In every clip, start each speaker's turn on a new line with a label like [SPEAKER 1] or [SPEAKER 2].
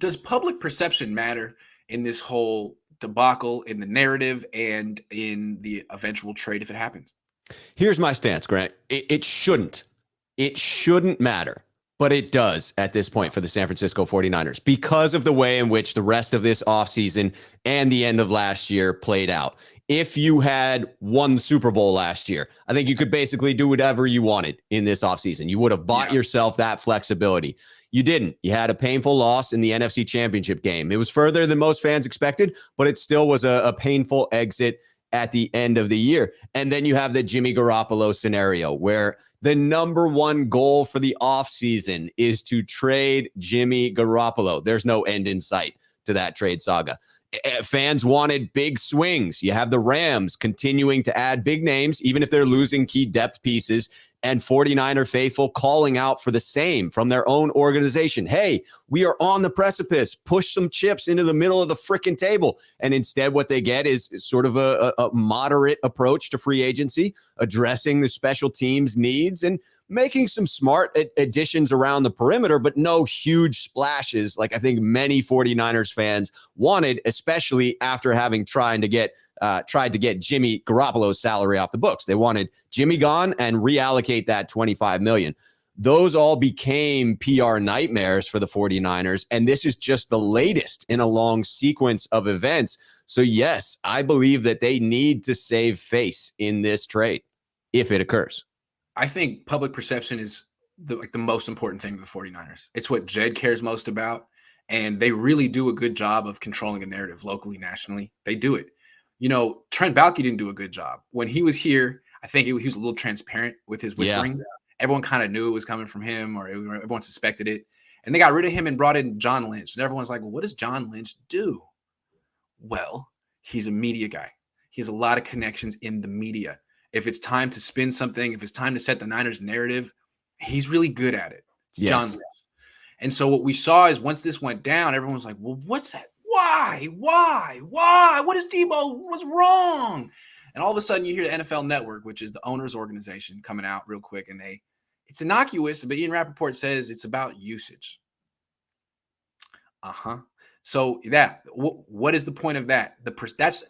[SPEAKER 1] does public perception matter in this whole debacle, in the narrative, and in the eventual trade if it happens?
[SPEAKER 2] Here's my stance, Grant. It shouldn't. It shouldn't matter, but it does at this point for the San Francisco 49ers because of the way in which the rest of this offseason and the end of last year played out. If you had won the Super Bowl last year, I think you could basically do whatever you wanted in this offseason. You would have bought yourself that flexibility. You didn't. You had a painful loss in the NFC Championship game. It was further than most fans expected, but it still was a painful exit at the end of the year. And then you have the Jimmy Garoppolo scenario where the number one goal for the offseason is to trade Jimmy Garoppolo. There's no end in sight to that trade saga. Fans wanted big swings. You have the Rams continuing to add big names, even if they're losing key depth pieces, and 49er faithful calling out for the same from their own organization. Hey, we are on the precipice. Push some chips into the middle of the frickin' table. And instead what they get is sort of a moderate approach to free agency, addressing the special teams needs and making some smart additions around the perimeter, but no huge splashes like I think many 49ers fans wanted, especially after having tried to get Jimmy Garoppolo's salary off the books. They wanted Jimmy gone and reallocate that $25 million. Those all became PR nightmares for the 49ers, and this is just the latest in a long sequence of events. So yes, I believe that they need to save face in this trade if it occurs.
[SPEAKER 1] I think public perception is the most important thing to the 49ers. It's what Jed cares most about, and they really do a good job of controlling a narrative locally, nationally. They do it. You know, Trent Baalke didn't do a good job. When he was here, I think he was a little transparent with his whispering. Yeah. Everyone kind of knew it was coming from him, or everyone suspected it. And they got rid of him and brought in John Lynch. And everyone's like, well, what does John Lynch do? Well, he's a media guy. He has a lot of connections in the media. If it's time to spin something, if it's time to set the Niners narrative, he's really good at it. It's John Lynch. And so what we saw is once this went down, everyone was like, well, what's that? Why? What is Deebo? What's wrong? And all of a sudden you hear the NFL Network, which is the owner's organization, coming out real quick. And it's innocuous, but Ian Rappaport says it's about usage. So what is the point of that? That's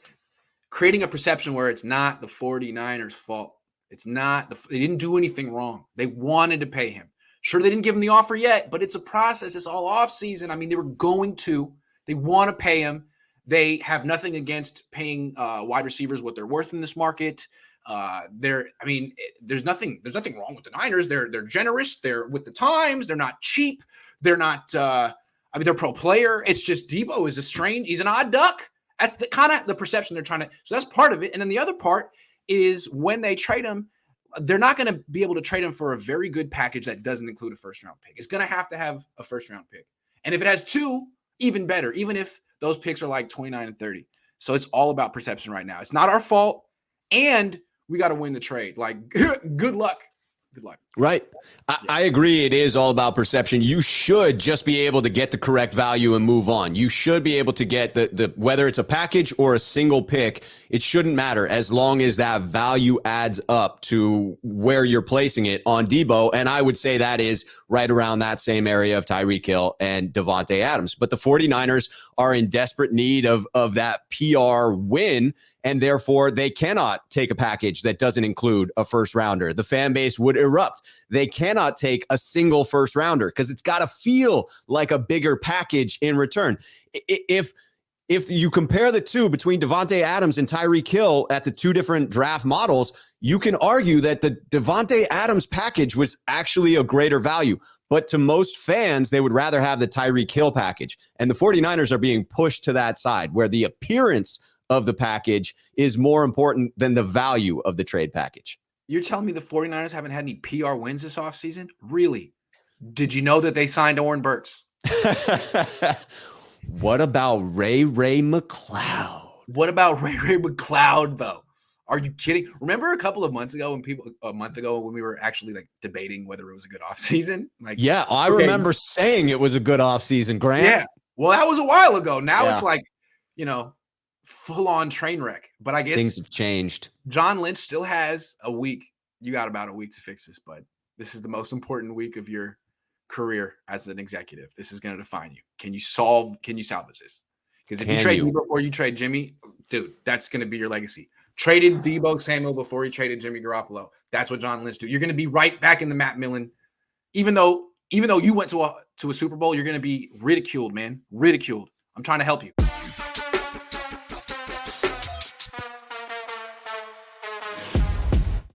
[SPEAKER 1] creating a perception where it's not the 49ers' fault. It's not, they didn't do anything wrong. They wanted to pay him. Sure, they didn't give him the offer yet, but it's a process. It's all off season. I mean, they want to pay him. They have nothing against paying wide receivers what they're worth in this market. There's nothing wrong with the Niners. They're generous. They're with the times. They're not cheap. They're not, they're pro player. It's just Deebo is he's an odd duck. That's the kind of the perception they're trying to. So that's part of it. And then the other part is when they trade him, they're not going to be able to trade him for a very good package that doesn't include a first round pick. It's going to have a first round pick. And if it has two, even better, even if those picks are like 29 and 30. So it's all about perception right now. It's not our fault. And we got to win the trade. Like, good luck. Good luck.
[SPEAKER 2] Right. I agree. It is all about perception. You should just be able to get the correct value and move on. You should be able to get the whether it's a package or a single pick, it shouldn't matter as long as that value adds up to where you're placing it on Deebo. And I would say that is right around that same area of Tyreek Hill and Davante Adams. But the 49ers are in desperate need of that PR win, and therefore they cannot take a package that doesn't include a first rounder. The fan base would erupt. They cannot take a single first rounder because it's got to feel like a bigger package in return. If you compare the two between Davante Adams and Tyreek Hill at the two different draft models, you can argue that the Davante Adams package was actually a greater value. But to most fans, they would rather have the Tyreek Hill package. And the 49ers are being pushed to that side where the appearance of the package is more important than the value of the trade package.
[SPEAKER 1] You're telling me the 49ers haven't had any PR wins this offseason? Really? Did you know that they signed Oren Burks?
[SPEAKER 2] What about Ray McCloud?
[SPEAKER 1] What about Ray McCloud, though? Are you kidding? Remember a month ago when we were actually like debating whether it was a good offseason? Like,
[SPEAKER 2] yeah, I remember saying it was a good offseason, Grant.
[SPEAKER 1] Yeah. Well, that was a while ago. Now it's like, full-on train wreck. But I guess
[SPEAKER 2] things have changed.
[SPEAKER 1] John Lynch still has a week. You got about a week to fix this, bud. This is the most important week of your career as an executive. This is going to define you. Can you salvage this? Because if you
[SPEAKER 2] Can
[SPEAKER 1] trade
[SPEAKER 2] you?
[SPEAKER 1] Deebo before you trade Jimmy, dude, that's going to be your legacy. Traded Deebo Samuel before he traded Jimmy Garoppolo. That's what John Lynch do. You're going to be right back in the Matt Millen. Even though you went to a Super Bowl, you're going to be ridiculed, man. Ridiculed. I'm trying to help you.